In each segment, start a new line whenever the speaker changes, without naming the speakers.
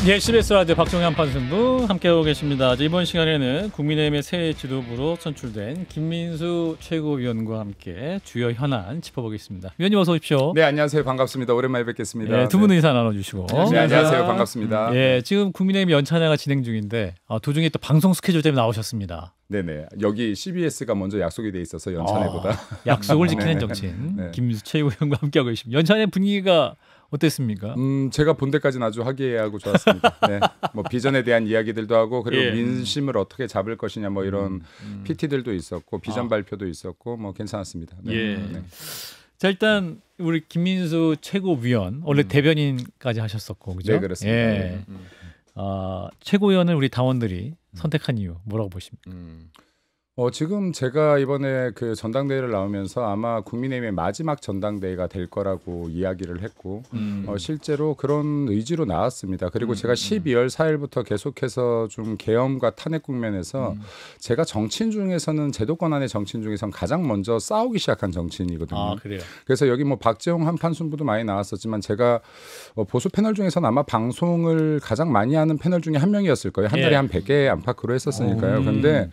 예, CBS 라디오 박종현 판승부 함께하고 계십니다. 이번 시간에는 국민의힘의 새 지도부로 선출된 김민수 최고위원과 함께 주요 현안 짚어보겠습니다. 위원님 어서 오십시오.
네, 안녕하세요. 반갑습니다. 오랜만에 뵙겠습니다.
예, 두 분은 인사 나눠주시고.
네, 안녕하세요. 반갑습니다.
예, 지금 국민의힘 연찬회가 진행 중인데 도중에 또 방송 스케줄 때문에 나오셨습니다.
네네. 여기 CBS가 먼저 약속이 돼 있어서 연찬회보다
약속을 지키는 정치인
네.
김민수 최고위원과 함께하고 계십니다. 연찬회 분위기가 어땠습니까?
제가 본 데까지는 아주 화기애애하고 좋았습니다. 네. 뭐 비전에 대한 이야기들도 하고 그리고
예.
민심을 어떻게 잡을 것이냐 뭐 이런 PT들도 있었고 비전 발표도 있었고 뭐 괜찮았습니다. 네.
예.
네.
자, 일단 우리 김민수 최고위원 원래 대변인까지 하셨었고 그죠?
네, 그렇습니다.
예. 최고위원을 우리 당원들이 선택한 이유 뭐라고 보십니까?
지금 제가 이번에 그 전당대회를 나오면서 아마 국민의힘의 마지막 전당대회가 될 거라고 이야기를 했고 실제로 그런 의지로 나왔습니다. 그리고 제가 12월 4일부터 계속해서 좀 계엄과 탄핵 국면에서 제가 정치인 중에서는 제도권 안의 정치인 중에서는 가장 먼저 싸우기 시작한 정치인이거든요.
아, 그래요.
그래서 여기 뭐 박재홍 한판 승부도 많이 나왔었지만 제가 보수 패널 중에서는 아마 방송을 가장 많이 하는 패널 중에 한 명이었을 거예요. 한 달에
예.
한 100개 안팎으로 했었으니까요. 근데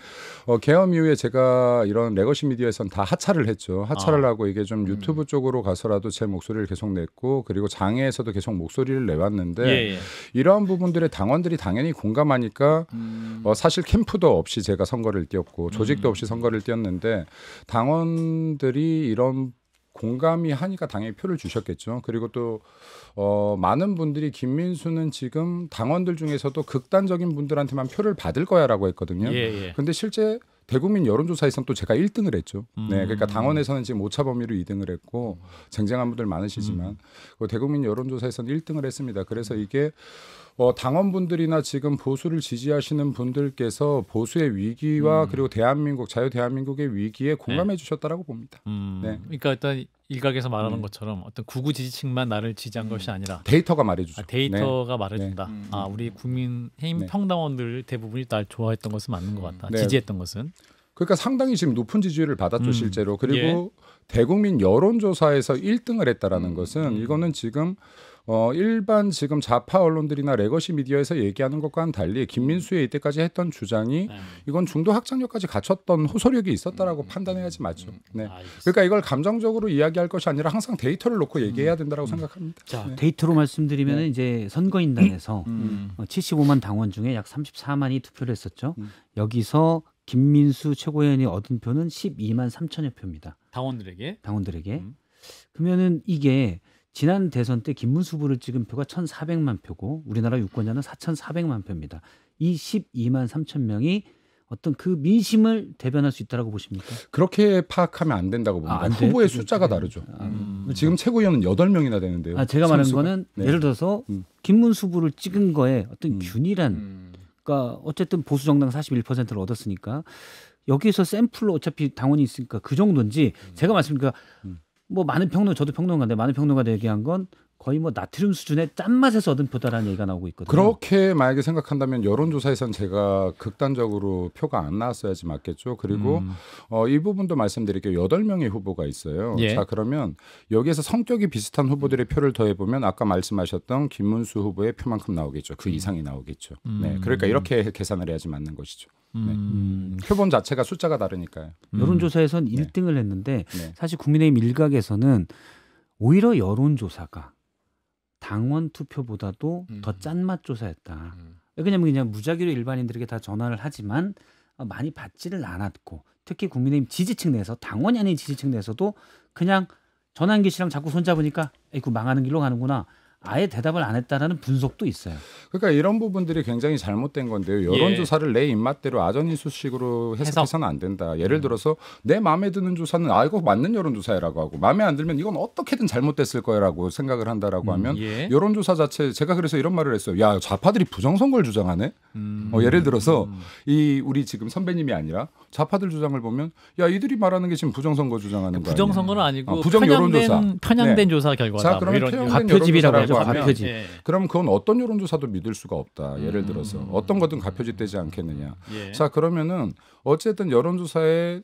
계엄 이후에 제가 이런 레거시 미디어에서는 다 하차를 했죠. 하차를 하고 이게 좀 유튜브 쪽으로 가서라도 제 목소리를 계속 냈고 그리고 장애에서도 계속 목소리를 내왔는데
예.
이러한 부분들에 당원들이 당연히 공감하니까 사실 캠프도 없이 제가 선거를 뛰었고 조직도 없이 선거를 뛰었는데 당원들이 이런 공감이 하니까 당연히 표를 주셨겠죠. 그리고 또 많은 분들이 김민수는 지금 당원들 중에서도 극단적인 분들한테만 표를 받을 거야라고 했거든요. 그런데 실제 대국민 여론조사에서는 또 제가 1등을 했죠. 네, 그러니까 당원에서는 지금 오차 범위로 2등을 했고 쟁쟁한 분들 많으시지만 대국민 여론조사에서는 1등을 했습니다. 그래서 이게 당원분들이나 지금 보수를 지지하시는 분들께서 보수의 위기와 그리고 대한민국 자유 대한민국의 위기에 공감해 주셨다라고 봅니다. 네.
그러니까 일단 일각에서 말하는 것처럼 어떤 구구 지지층만 나를 지지한 것이 아니라
데이터가 말해주죠.
데이터가 말해준다. 우리 국민의힘
네.
평당원들 대부분이 날 좋아했던 것은 맞는 것 같다.
네.
지지했던 것은.
그러니까 상당히 지금 높은 지지율을 받았죠 실제로. 그리고 대국민 여론조사에서 1등을 했다라는 것은 이거는 지금 일반 지금 좌파 언론들이나 레거시 미디어에서 얘기하는 것과는 달리 김민수의 이때까지 했던 주장이 이건 중도 확장력까지 갖췄던 호소력이 있었다라고 판단해야지 맞죠. 네. 그러니까 이걸 감정적으로 이야기할 것이 아니라 항상 데이터를 놓고 얘기해야 된다라고 생각합니다.
자,
네.
데이터로 말씀드리면 이제 선거인단에서 75만 당원 중에 약 34만이 투표를 했었죠. 여기서 김민수 최고위원이 얻은 표는 12만 3천여 표입니다.
당원들에게.
그러면은 이게 지난 대선 때 김문수 후보를 찍은 표가 1,400만 표고 우리나라 유권자는 4,400만 표입니다. 이 12만 3천 명이 어떤 그 민심을 대변할 수 있다라고 보십니까?
그렇게 파악하면 안 된다고 봅니다.
안
후보의
돼요?
숫자가 다르죠. 지금 최고위원은 8명이나 되는데요.
제가 말하는
선수가.
거는
네.
예를 들어서 김문수 후보를 찍은 거에 어떤 균일한 그러니까 어쨌든 보수 정당 41%를 얻었으니까 여기에서 샘플로 어차피 당원이 있으니까 그 정도인지 제가 말씀드리니까 뭐 많은 평론 저도 평론가인데 많은 평론가가 얘기한 건 거의 뭐 나트륨 수준의 짠맛에서 얻은 표다라는 얘기가 나오고 있거든요.
그렇게 만약에 생각한다면 여론조사에선 제가 극단적으로 표가 안 나왔어야지 맞겠죠. 그리고 이 부분도 말씀드릴게요. 8명의 후보가 있어요.
예.
자, 그러면 여기에서 성격이 비슷한 후보들의 표를 더해보면 아까 말씀하셨던 김문수 후보의 표만큼 나오겠죠. 그 이상이 나오겠죠. 네, 그러니까 이렇게 계산을 해야지 맞는 것이죠. 네. 표본 자체가 숫자가 다르니까요.
여론조사에선 1등을 했는데 사실 국민의힘 일각에서는 오히려 여론조사가 당원 투표보다도 더 짠맛 조사였다. 왜냐하면 그냥 무작위로 일반인들에게 다 전화를 하지만 많이 받지를 않았고 특히 국민의힘 지지층 내에서 당원이 아닌 지지층 내에서도 그냥 전환기 씨랑 자꾸 손잡으니까 에이구 망하는 길로 가는구나. 아예 대답을 안 했다라는 분석도 있어요.
그러니까 이런 부분들이 굉장히 잘못된 건데요. 여론조사를 내 입맛대로 아전인수식으로 해석해서는 안 된다. 예를 들어서 내 마음에 드는 조사는 이거 맞는 여론조사라고 하고 마음에 안 들면 이건 어떻게든 잘못됐을 거라고 생각을 한다라고 하면 여론조사 자체 제가 그래서 이런 말을 했어요. 야, 좌파들이 부정선거를 주장하네. 예를 들어서 우리 지금 선배님이 아니라 좌파들 주장을 보면 야, 이들이 말하는 게 지금 부정선거 주장하는 거야.
부정선거는 아니고
부정 여론조사.
편향된 조사 결과다.
자, 그러면
과표집이라고 하죠.
과표집. 그럼 그건 어떤 여론조사도 믿을 수가 없다. 예를 들어서 어떤 거든 과표집되지 않겠느냐. 자, 그러면은 어쨌든 여론조사에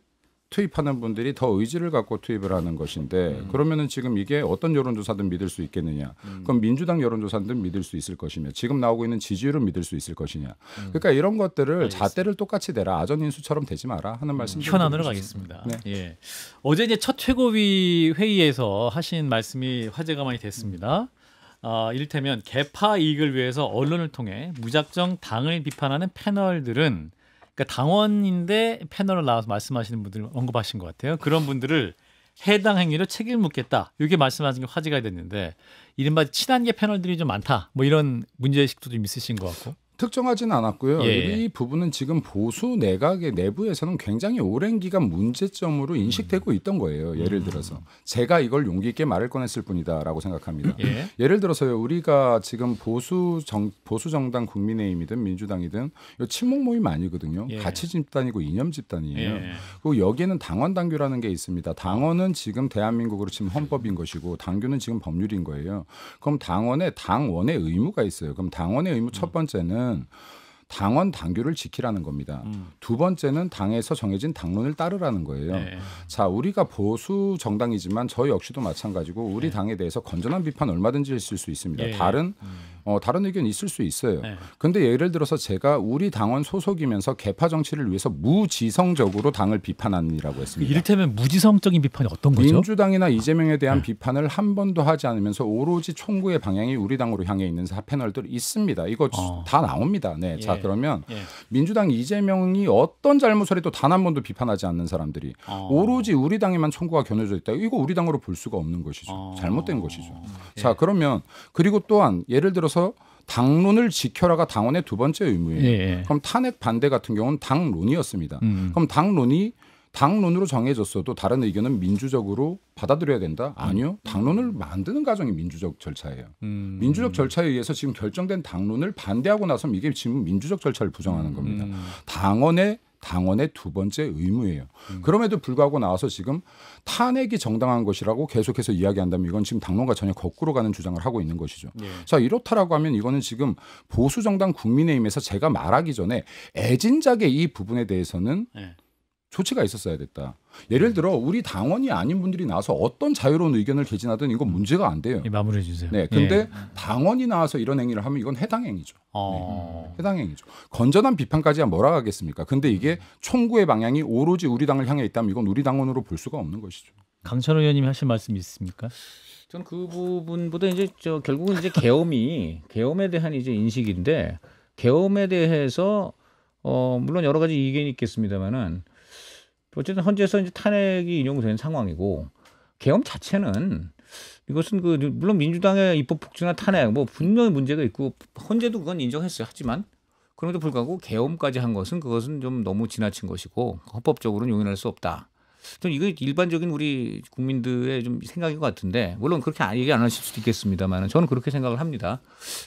투입하는 분들이 더 의지를 갖고 투입을 하는 것인데 그러면은 지금 이게 어떤 여론조사든 믿을 수 있겠느냐? 그럼 민주당 여론조사든 믿을 수 있을 것이며 지금 나오고 있는 지지율은 믿을 수 있을 것이냐? 그러니까 이런 것들을
알겠습니다.
잣대를 똑같이 대라 아전인수처럼 되지 마라 하는 말씀.
현안으로 가겠습니다.
네.
예. 어제 이제 첫 최고위 회의에서 하신 말씀이 화제가 많이 됐습니다. 이를테면 개파 이익을 위해서 언론을 통해 무작정 당을 비판하는 패널들은 그러니까 당원인데 패널을 나와서 말씀하시는 분들 언급하신 것 같아요. 그런 분들을 해당 행위로 책임을 묻겠다. 이렇게 말씀하신 게 화제가 됐는데 이른바 친한계 패널들이 좀 많다. 뭐 이런 문제의식도 좀 있으신 것 같고.
특정하지는 않았고요.
예.
이 부분은 지금 보수 내각의 내부에서는 굉장히 오랜 기간 문제점으로 인식되고 있던 거예요. 예를 들어서 제가 이걸 용기 있게 말을 꺼냈을 뿐이다라고 생각합니다.
예.
예를 들어서요. 우리가 지금 보수 정당 국민의힘이든 민주당이든 이 친목 모임 아니거든요.
예.
가치 집단이고 이념 집단이에요.
예.
그리고 여기에는 당원 당규라는 게 있습니다. 당원은 지금 대한민국으로 치면 헌법인 것이고 당규는 지금 법률인 거예요. 그럼 당원의 의무가 있어요. 그럼 당원의 의무 첫 번째는 당원 당규를 지키라는 겁니다. 두 번째는 당에서 정해진 당론을 따르라는 거예요.
네.
자, 우리가 보수 정당이지만 저 역시도 마찬가지고 우리 당에 대해서 건전한 비판 얼마든지 있을 수 있습니다.
예.
다른 의견이 있을 수 있어요.
네.
근데 예를 들어서 제가 우리 당원 소속이면서 개파 정치를 위해서 무지성적으로 당을 비판한이라고 했습니다.
이를테면 무지성적인 비판이 어떤 거죠?
민주당이나 이재명에 대한 비판을 한 번도 하지 않으면서 오로지 총구의 방향이 우리 당으로 향해 있는 패널들 있습니다. 이거 다 나옵니다. 네.
예.
자, 그러면
예.
민주당 이재명이 어떤 잘못을 해도 단 한 번도 비판하지 않는 사람들이 오로지 우리 당에만 총구가 겨눠져 있다. 이거 우리 당으로 볼 수가 없는 것이죠. 잘못된 것이죠.
예.
자, 그러면 그리고 또한 예를 들어서 당론을 지켜라가 당원의 두 번째 의무예요.
예.
그럼 탄핵 반대 같은 경우는 당론이었습니다. 그럼 당론으로 정해졌어도 다른 의견은 민주적으로 받아들여야 된다? 아니요. 당론을 만드는 과정이 민주적 절차예요. 민주적 절차에 의해서 지금 결정된 당론을 반대하고 나서면 이게 지금 민주적 절차를 부정하는 겁니다. 당원의 두 번째 의무예요. 그럼에도 불구하고 나와서 지금 탄핵이 정당한 것이라고 계속해서 이야기한다면 이건 지금 당론과 전혀 거꾸로 가는 주장을 하고 있는 것이죠.
예.
자, 이렇다라고 하면 이거는 지금 보수정당 국민의힘에서 제가 말하기 전에 애진작의 이 부분에 대해서는
예.
조치가 있었어야 됐다. 예를 들어 우리 당원이 아닌 분들이 나와서 어떤 자유로운 의견을 개진하든 이건 문제가 안 돼요.
마무리해 주세요.
네, 근데 당원이 나와서 이런 행위를 하면 이건 해당 행위죠. 해당 행위죠. 건전한 비판까지야 뭐라 하겠습니까? 근데 이게 총구의 방향이 오로지 우리 당을 향해 있다면 이건 우리 당원으로 볼 수가 없는 것이죠.
강찬호 의원님이 하실 말씀이 있습니까?
저는 그 부분보다 이제 결국은 이제 계엄에 대한 이제 인식인데 계엄에 대해서 물론 여러 가지 의견이 있겠습니다만은 어쨌든 현재에서 이제 탄핵이 인용된 상황이고 계엄 자체는 이것은 물론 민주당의 입법 폭주나 탄핵 뭐 분명히 문제가 있고 헌재도 그건 인정했어요. 하지만 그럼에도 불구하고 계엄까지 한 것은 그것은 좀 너무 지나친 것이고 헌법적으로는 용인할 수 없다. 저는 이거 일반적인 우리 국민들의 좀 생각인 것 같은데 물론 그렇게 얘기 안 하실 수도 있겠습니다만 저는 그렇게 생각을 합니다.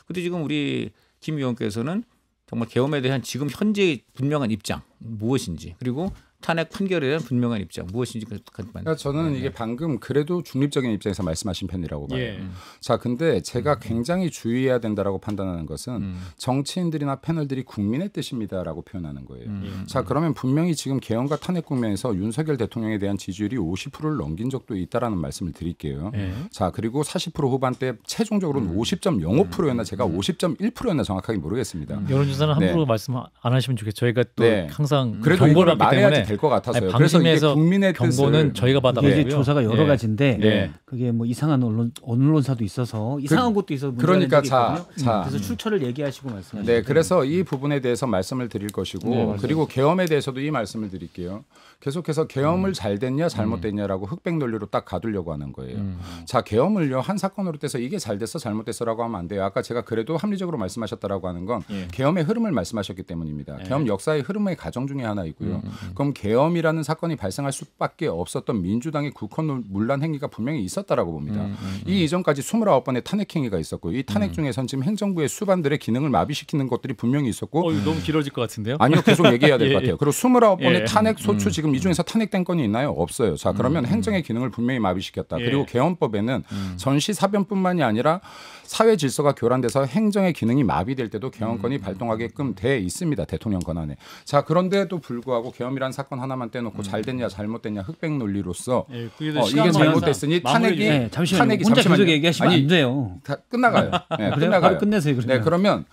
근데 지금 우리 김 의원께서는 정말 계엄에 대한 지금 현재의 분명한 입장 무엇인지 그리고 탄핵 판결에 대한 분명한 입장 무엇인지
그러니까 저는 이게 방금 그래도 중립적인 입장에서 말씀하신 편이라고 봐요.
예.
자, 근데 제가 굉장히 주의해야 된다라고 판단하는 것은 정치인들이나 패널들이 국민의 뜻입니다라고 표현하는 거예요. 자, 그러면 분명히 지금 계엄과 탄핵 국면에서 윤석열 대통령에 대한 지지율이 50%를 넘긴 적도 있다라는 말씀을 드릴게요.
예.
자, 그리고 40% 후반대 최종적으로는 50.05%였나 제가 50.1%였나 정확하게 모르겠습니다.
여론조사는 함부로 말씀 안 하시면 좋겠죠. 저희가 또 항상
그래도
경고를
이걸
받기
말해야지
때문에
될 것 같아서요.
그래서 이게
국민의
경고는 저희가
이게
받아가지고요.
이제 조사가 여러 가지인데
예.
그게 뭐 이상한 언론사도 있어서 이상한 곳도 있어서 문제가
그러니까
있거든요.
자,
그래서 출처를 얘기하시고 말씀하시죠.
네, 그래서 이 부분에 대해서 말씀을 드릴 것이고 그리고 계엄에 대해서도 이 말씀을 드릴게요. 계속해서 계엄을 잘 됐냐 잘못됐냐라고 흑백 논리로 딱 가두려고 하는 거예요. 자, 계엄을요 한 사건으로 떼서 이게 잘 됐어 잘못됐어라고 하면 안 돼요. 아까 제가 그래도 합리적으로 말씀하셨다라고 하는 건 계엄의 흐름을 말씀하셨기 때문입니다. 계엄 역사의 흐름의 과정 중에 하나이고요. 그럼 계엄이라는 사건이 발생할 수밖에 없었던 민주당의 국헌 문란 행위가 분명히 있었다라고 봅니다. 이 이전까지 29번의 탄핵 행위가 있었고 이 탄핵 중에선 지금 행정부의 수반들의 기능을 마비시키는 것들이 분명히 있었고
이거 너무 길어질 것 같은데요?
아니요, 계속 얘기해야 될 것 같아요. 그리고 29번의
예.
탄핵 소추 지금 이 중에서 탄핵된 건이 있나요? 없어요. 자, 그러면 행정의 기능을 분명히 마비시켰다. 그리고 계엄법에는 전시 사변뿐만이 아니라 사회 질서가 교란돼서 행정의 기능이 마비될 때도 계엄권이 발동하게끔 돼 있습니다. 대통령 권한에. 자, 그런데도 불구하고 계엄이라는 사건 사건 하나만 떼놓고 잘 됐냐 잘못됐냐 흑백 논리로서
예,
이게 잘못됐으니 탄핵이
잠시만요. 혼자 계속 얘기하시면 안 돼요.
다 끝나가요. 네,
그래요?
끝나가요.
바로 끝내세요. 그러면.
네, 그러면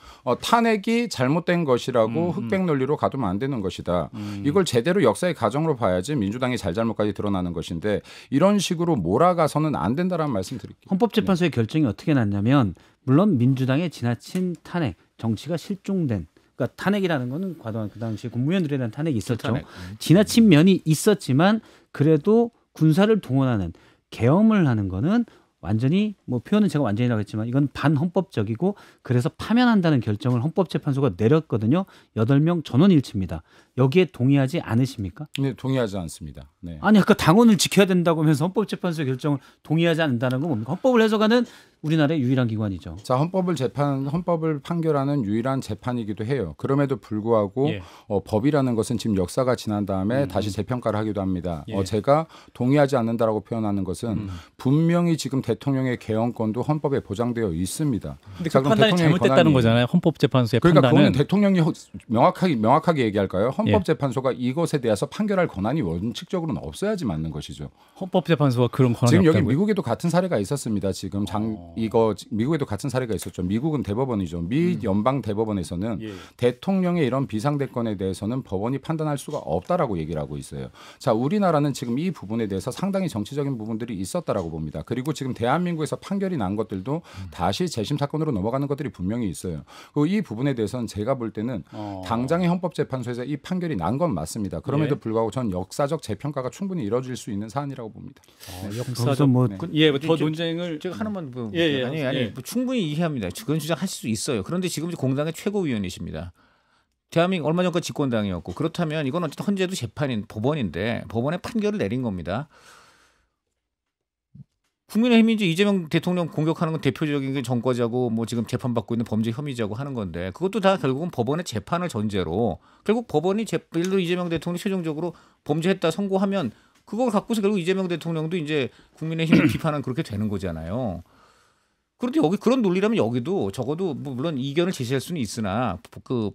탄핵이 잘못된 것이라고 흑백 논리로 가두면 안 되는 것이다. 이걸 제대로 역사의 가정으로 봐야지 민주당이 잘잘못까지 드러나는 것인데 이런 식으로 몰아가서는 안 된다라는 말씀드릴게요.
헌법재판소의 결정이 어떻게 났냐면 물론 민주당의 지나친 탄핵, 정치가 실종된 그러니까 탄핵이라는 거는 과도한 그 당시 국무위원들에 대한 탄핵이 있었죠. 지나친 면이 있었지만 그래도 군사를 동원하는 계엄을 하는 거는 완전히 뭐 표현은 제가 완전히라고 했지만 이건 반헌법적이고 그래서 파면한다는 결정을 헌법재판소가 내렸거든요. 8명 전원 일치입니다. 여기에 동의하지 않으십니까?
네, 동의하지 않습니다. 네.
아니 아까 당원을 지켜야 된다고 하면서 헌법재판소의 결정을 동의하지 않는다는 건 뭡니까? 헌법을 해석하는 우리나라의 유일한 기관이죠.
자, 헌법을 판결하는 유일한 재판이기도 해요. 그럼에도 불구하고
예.
법이라는 것은 지금 역사가 지난 다음에 다시 재평가를 하기도 합니다.
예.
제가 동의하지 않는다라고 표현하는 것은 분명히 지금 대통령의 개헌권도 헌법에 보장되어 있습니다.
근데
자,
그
그럼
판단이
대통령의
잘못됐다는 거잖아요. 헌법재판소의
그러니까
판단은.
그거는 대통령이 명확하게 얘기할까요? 헌법재판소가 이것에 대해서 판결할 권한이 원칙적으로는 없어야지 맞는 것이죠.
헌법재판소가 그런 권한이
지금 여기
없다고요?
미국에도 같은 사례가 있었습니다. 지금 미국에도 같은 사례가 있었죠. 미국은 대법원이죠. 미 연방 대법원에서는
예.
대통령의 이런 비상대권에 대해서는 법원이 판단할 수가 없다라고 얘기를 하고 있어요. 자, 우리나라는 지금 이 부분에 대해서 상당히 정치적인 부분들이 있었다라고 봅니다. 그리고 지금 대한민국에서 판결이 난 것들도 다시 재심 사건으로 넘어가는 것들이 분명히 있어요. 그리고 이 부분에 대해서는 제가 볼 때는 당장의 헌법재판소에서 이 판결이 난 건 맞습니다. 그럼에도
예.
불구하고 전 역사적 재평가가 충분히 이루어질 수 있는 사안이라고 봅니다.
역사적 뭐
예, 더 논쟁을
제가 하나만
예,
아니
예.
뭐 충분히 이해합니다. 그런 주장하실 수 있어요. 그런데 지금 공당의 최고위원이십니다. 대한민국 얼마 전까지 집권당이었고 그렇다면 이건 어쨌든 헌재도 재판인 법원인데 법원의 판결을 내린 겁니다. 국민의힘이 이제 이재명 대통령 공격하는 건 대표적인 게 정과자고 뭐 지금 재판받고 있는 범죄 혐의자고 하는 건데 그것도 다 결국은 법원의 재판을 전제로 결국 법원이 예를 들어 이재명 대통령이 최종적으로 범죄했다 선고하면 그걸 갖고서 결국 이재명 대통령도 이제 국민의힘을 비판은 그렇게 되는 거잖아요. 그런데 여기 그런 논리라면 여기도 적어도 뭐 물론 이견을 제시할 수는 있으나 그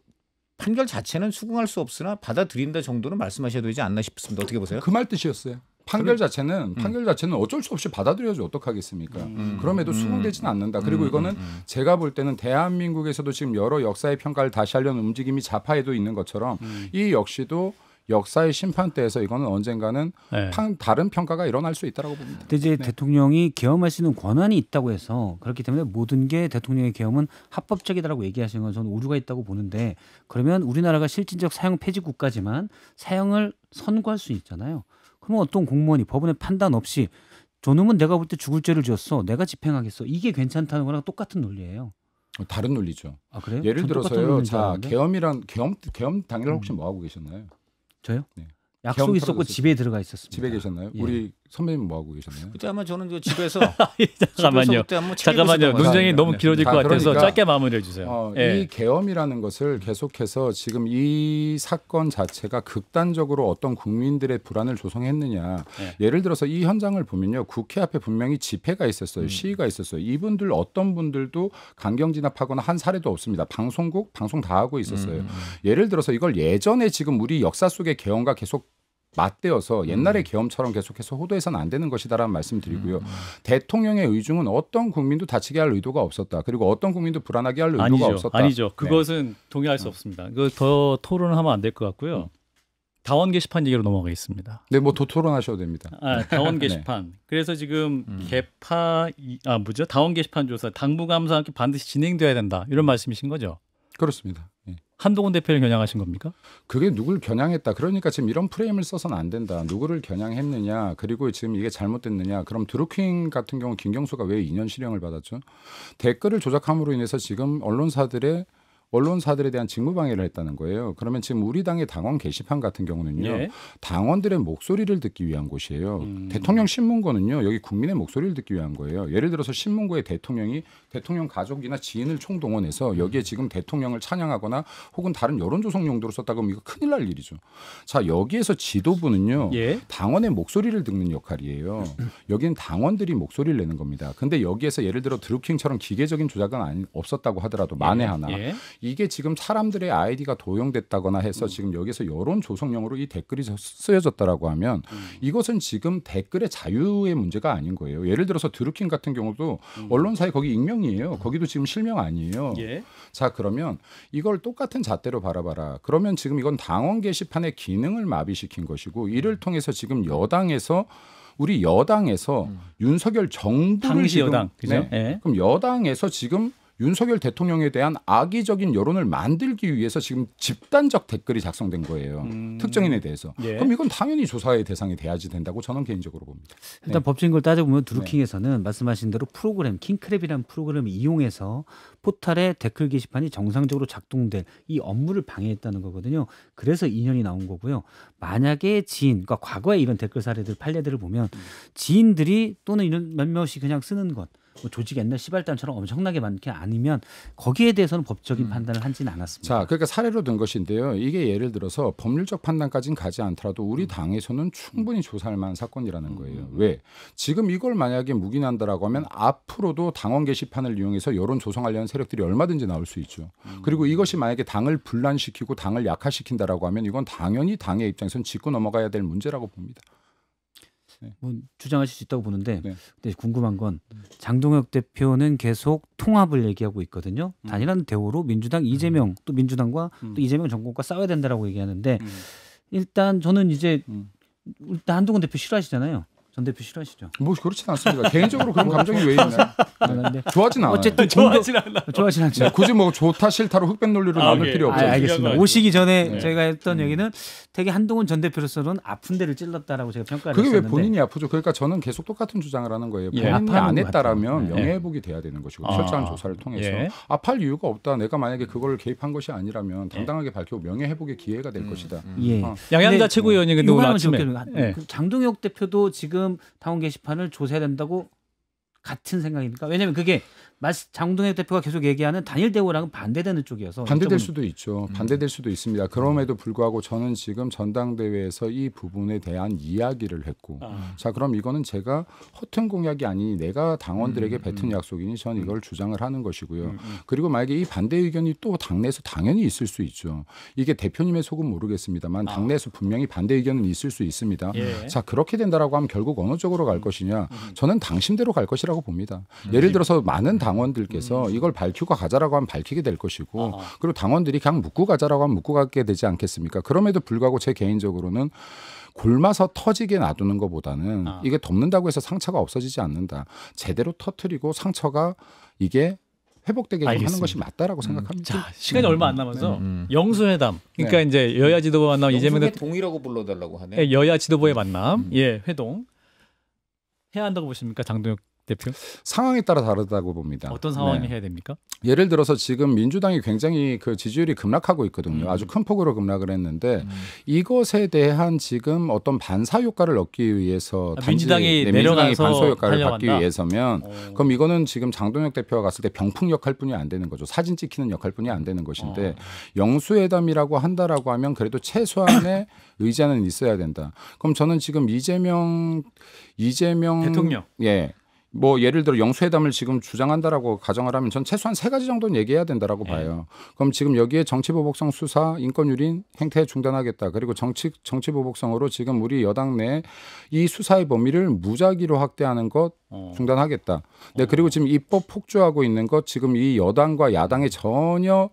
판결 자체는 수긍할 수 없으나 받아들인다 정도는 말씀하셔야 되지 않나 싶습니다. 어떻게 보세요?
그 말 뜻이었어요. 판결 자체는 어쩔 수 없이 받아들여야지 어떡하겠습니까? 그럼에도 수긍되지는 않는다. 그리고 이거는 제가 볼 때는 대한민국에서도 지금 여러 역사의 평가를 다시 하려는 움직임이 좌파에도 있는 것처럼 이 역시도 역사의 심판대에서 이거는 언젠가는
네.
다른 평가가 일어날 수 있다고 봅니다.
근데 이제 대통령이 계엄할 수 있는 권한이 있다고 해서 그렇기 때문에 모든 게 대통령의 계엄은 합법적이다라고 얘기하시는 건 저는 오류가 있다고 보는데 그러면 우리나라가 실질적 사형 폐지 국가지만 사형을 선고할 수 있잖아요. 그러면 어떤 공무원이 법원의 판단 없이 저놈은 내가 볼 때 죽을 죄를 지었어. 내가 집행하겠어. 이게 괜찮다는 거랑 똑같은 논리예요.
다른 논리죠.
아 그래요?
예를
전 똑같은
들어서요.
논리인 줄
자,
알았는데.
계엄 당일날 혹시 뭐 하고 계셨나요?
저요?
네.
약속
계엄
있었고
털어졌어요.
집에 들어가 있었습니다.
집에 계셨나요?
예.
우리 선배님 뭐 하고 계셨나요?
그때 아마 저는 그 집에서
잠깐만요.
그때 한번
잠깐만요.
책을 보시던
논쟁이
것
너무
같아요.
길어질
자,
것 같아서
그러니까
짧게 마무리해 주세요. 예.
이 계엄이라는 것을 계속해서 지금 이 사건 자체가 극단적으로 어떤 국민들의 불안을 조성했느냐. 예를 들어서 이 현장을 보면요. 국회 앞에 분명히 집회가 있었어요. 시위가 있었어요. 이분들 어떤 분들도 강경 진압하거나 한 사례도 없습니다. 방송국 방송 다 하고 있었어요. 예를 들어서 이걸 예전에 지금 우리 역사 속의 계엄과 계속 맞대어서 옛날의 계엄처럼 계속해서 호도해서는 안 되는 것이다라는 말씀드리고요. 대통령의 의중은 어떤 국민도 다치게 할 의도가 없었다. 그리고 어떤 국민도 불안하게 할 의도가
아니죠.
없었다.
아니죠.
네.
그것은 동의할 수 없습니다. 이거 더 토론을 하면 안 될 것 같고요. 당원 게시판 얘기로 넘어가겠습니다.
네, 뭐 토론하셔도 됩니다.
당원 게시판. 그래서 지금 당원 게시판 조사 당부감사와 함께 반드시 진행돼야 된다. 이런 말씀이신 거죠?
그렇습니다. 예.
한동훈 대표를 겨냥하신 겁니까?
그게 누굴 겨냥했다. 그러니까 지금 이런 프레임을 써서는 안 된다. 누구를 겨냥했느냐. 그리고 지금 이게 잘못됐느냐. 그럼 드루킹 같은 경우 김경수가 왜 2년 실형을 받았죠? 댓글을 조작함으로 인해서 지금 언론사들에 대한 직무방해를 했다는 거예요. 그러면 지금 우리 당의 당원 게시판 같은 경우는요.
예.
당원들의 목소리를 듣기 위한 곳이에요. 대통령 신문고는요. 여기 국민의 목소리를 듣기 위한 거예요. 예를 들어서 신문고에 대통령이 대통령 가족이나 지인을 총동원해서 여기에 지금 대통령을 찬양하거나 혹은 다른 여론조성 용도로 썼다 그러면 이거 큰일 날 일이죠. 자, 여기에서 지도부는요.
예.
당원의 목소리를 듣는 역할이에요. 여기는 당원들이 목소리를 내는 겁니다. 근데 여기에서 예를 들어 드루킹처럼 기계적인 조작은 없었다고 하더라도 만에 하나.
예.
이게 지금 사람들의 아이디가 도용됐다거나 해서 지금 여기서 여론 조성용으로 이 댓글이 쓰여졌다라고 하면 이것은 지금 댓글의 자유의 문제가 아닌 거예요. 예를 들어서 드루킹 같은 경우도 언론사에 거기 익명이에요. 거기도 지금 실명 아니에요.
예.
자, 그러면 이걸 똑같은 잣대로 바라봐라. 그러면 지금 이건 당원 게시판의 기능을 마비시킨 것이고 이를 통해서 지금 여당에서 우리 여당에서 윤석열 정부를
당시
지금,
여당, 그죠?
네.
예.
그럼 여당에서 지금 윤석열 대통령에 대한 악의적인 여론을 만들기 위해서 지금 집단적 댓글이 작성된 거예요. 특정인에 대해서.
예.
그럼 이건 당연히 조사의 대상이 돼야지 된다고 저는 개인적으로 봅니다.
일단 법적인 걸 따져보면 드루킹에서는 말씀하신 대로 프로그램 킹크랩이라는 프로그램을 이용해서 포탈에 댓글 게시판이 정상적으로 작동될 이 업무를 방해했다는 거거든요. 그래서 2년이 나온 거고요. 만약에 지인, 그러니까 과거에 이런 댓글 사례들 판례들을 보면 지인들이 또는 이런 몇몇이 그냥 쓰는 것, 뭐 조직 옛날 시발단처럼 엄청나게 많게 아니면 거기에 대해서는 법적인 판단을 하지는 않았습니다.
자, 그러니까 사례로 든 것인데요. 이게 예를 들어서 법률적 판단까지는 가지 않더라도 우리 당에서는 충분히 조사할 만한 사건이라는 거예요. 왜? 지금 이걸 만약에 묵인한다라고 하면 앞으로도 당원 게시판을 이용해서 여론 조성하려는 세력들이 얼마든지 나올 수 있죠. 그리고 이것이 만약에 당을 분란시키고 당을 약화시킨다라고 하면 이건 당연히 당의 입장에서는 짚고 넘어가야 될 문제라고 봅니다.
뭐 주장하실 수 있다고 보는데
네.
근데 궁금한 건 장동혁 대표는 계속 통합을 얘기하고 있거든요. 단일한 대우로 민주당 이재명 또 민주당과 또 이재명 정권과 싸워야 된다라고 얘기하는데 일단 저는 이제 일단 한동훈 대표 싫어하시잖아요. 전 대표 싫어하시죠?
뭐 그렇진 않습니다. 개인적으로 그런 감정이 왜 있나요?
그런데
좋아하진 않아요.
어쨌든
좋아하진 않아.
좋아하진 않죠.
네, 굳이 뭐 좋다 싫다로 흑백 논리로 나눌
오케이.
필요 없죠.
알겠습니다. 오시기 전에
네.
제가 했던 얘기는 되게 한동훈 전 대표로서는 아픈 데를 찔렀다라고 제가 평가를
그게
했었는데
왜 본인이 아프죠? 그러니까 저는 계속 똑같은 주장을 하는 거예요.
예.
본인이 안
아파하는 것
했다라면
같아요.
명예회복이 돼야 되는 것이고
아.
철저한 조사를 통해서
예.
아파할 이유가 없다. 내가 만약에 그걸 개입한 것이 아니라면 당당하게 밝히고 명예회복의 기회가 될 것이다.
예.
양양자
근데
최고위원이 근데 오늘 아침에 예.
장동혁 대표도 지금 당원 게시판을 조사해야 된다고 같은 생각입니까? 왜냐하면 그게 장동혁 대표가 계속 얘기하는 단일 대우랑은 반대되는 쪽이어서
반대될
이쪽은-
수도 있죠. 반대될 수도 있습니다. 그럼에도 불구하고 저는 지금 전당대회에서 이 부분에 대한 이야기를 했고 자, 그럼 이거는 제가 허튼 공약이 아니니 내가 당원들에게 뱉은 약속이니 저는 이걸 주장을 하는 것이고요. 그리고 만약에 이 반대 의견이 또 당내에서 당연히 있을 수 있죠. 이게 대표님의 속은 모르겠습니다만 당내에서 분명히 반대 의견은 있을 수 있습니다.
예.
자, 그렇게 된다라고 하면 결국 어느 쪽으로 갈 것이냐? 저는 당심대로 갈 것이라고 봅니다. 예를 들어서 많은 당원들께서 이걸 밝히고 가자라고 하면 밝히게 될 것이고 그리고 당원들이 그냥 묻고 가자라고 하면 묻고 가게 되지 않겠습니까? 그럼에도 불구하고 제 개인적으로는 굶어서 터지게 놔두는 것보다는 이게 덮는다고 해서 상처가 없어지지 않는다. 제대로 터뜨리고 상처가 이게 회복되게 하는
알겠습니다.
것이 맞다라고 생각합니다.
자, 시간이 얼마 안 남아서 영수회담. 그러니까 이제 여야 지도부 만남 이재명
영수회
대통령
동이라고 불러달라고 하네.
여야 지도부의 만남. 예, 회동. 해야 한다고 보십니까? 장동혁 대표?
상황에 따라 다르다고 봅니다.
어떤 상황이
네.
해야 됩니까?
예를 들어서 지금 민주당이 굉장히 그 지지율이 급락하고 있거든요. 아주 큰 폭으로 급락을 했는데 이것에 대한 지금 어떤 반사 효과를 얻기 위해서
민주당이
민주당이
내려가서
반사 효과를
하려고
받기
한다?
위해서면 그럼 이거는 지금 장동혁 대표가 갔을 때 병풍 역할뿐이 안 되는 거죠. 사진 찍히는 역할뿐이 안 되는 것인데 영수회담이라고 한다라고 하면 그래도 최소한의 의자는 있어야 된다. 그럼 저는 지금 이재명
대통령.
예. 뭐 예를 들어 영수회담을 지금 주장한다라고 가정을 하면 전 최소한 3가지 정도는 얘기해야 된다라고 봐요. 그럼 지금 여기에 정치보복성 수사, 인권유린 행태 중단하겠다. 그리고 정치보복성으로 지금 우리 여당 내 이 수사의 범위를 무작위로 확대하는 것 중단하겠다. 네, 그리고 지금 입법 폭주하고 있는 것 지금 이 여당과 야당의 전혀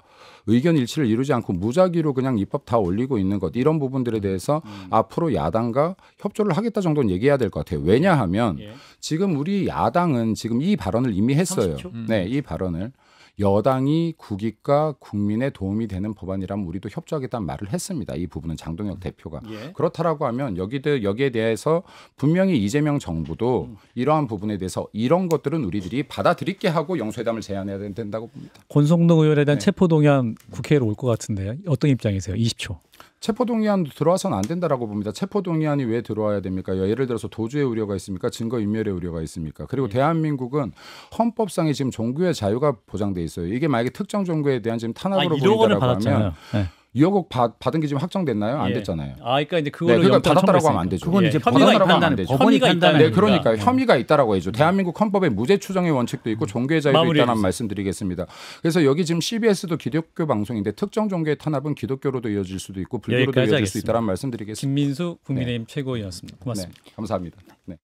의견 일치를 이루지 않고 무작위로 그냥 입법 다 올리고 있는 것 이런 부분들에 대해서 앞으로 야당과 협조를 하겠다 정도는 얘기해야 될 것 같아요. 왜냐하면 지금 우리 야당은 지금 이 발언을 이미 했어요.
30초?
네, 이 발언을 여당이 국익과 국민에 도움이 되는 법안이라면 우리도 협조하겠다는 말을 했습니다. 이 부분은 장동혁 대표가.
예.
그렇다라고 하면 여기에 대해서 분명히 이재명 정부도 이러한 부분에 대해서 이런 것들은 우리들이 받아들일게 하고 영수회담을 제안해야 된다고 봅니다.
권성동 의원에 대한 체포동의안 국회로 올 것 같은데요. 어떤 입장이세요? 20초.
체포동의안 들어와서는 안 된다라고 봅니다. 체포동의안이 왜 들어와야 됩니까? 예를 들어서 도주의 우려가 있습니까? 증거인멸의 우려가 있습니까? 그리고 대한민국은 헌법상에 지금 종교의 자유가 보장돼 있어요. 이게 만약에 특정 종교에 대한 지금 탄압으로
1억 원을
보인다라고 하면
받았잖아요. 네.
2억 받은 게 지금 확정됐나요? 안
예.
됐잖아요.
그러니까 이제 그걸로
그러니까
영장을
받았다라고 하면
청구했으니까.
안 되죠.
그건 이제
혐의가
법원이
있다는
판단을
거죠.
법원이
혐의가
판단을
네, 그러니까 혐의가 있다라고 해죠. 대한민국 헌법에 무죄 추정의 원칙도 있고 종교의 자유도
마무리해
있다는
주세요.
말씀드리겠습니다. 그래서 여기 지금 CBS도 기독교 방송인데 특정 종교의 탄압은 기독교로도 이어질 수도 있고 불교로도
여기까지
이어질 수
하겠습니다.
있다는 말씀드리겠습니다.
김민수 국민의힘 최고위원이었습니다. 고맙습니다.
네, 감사합니다. 네.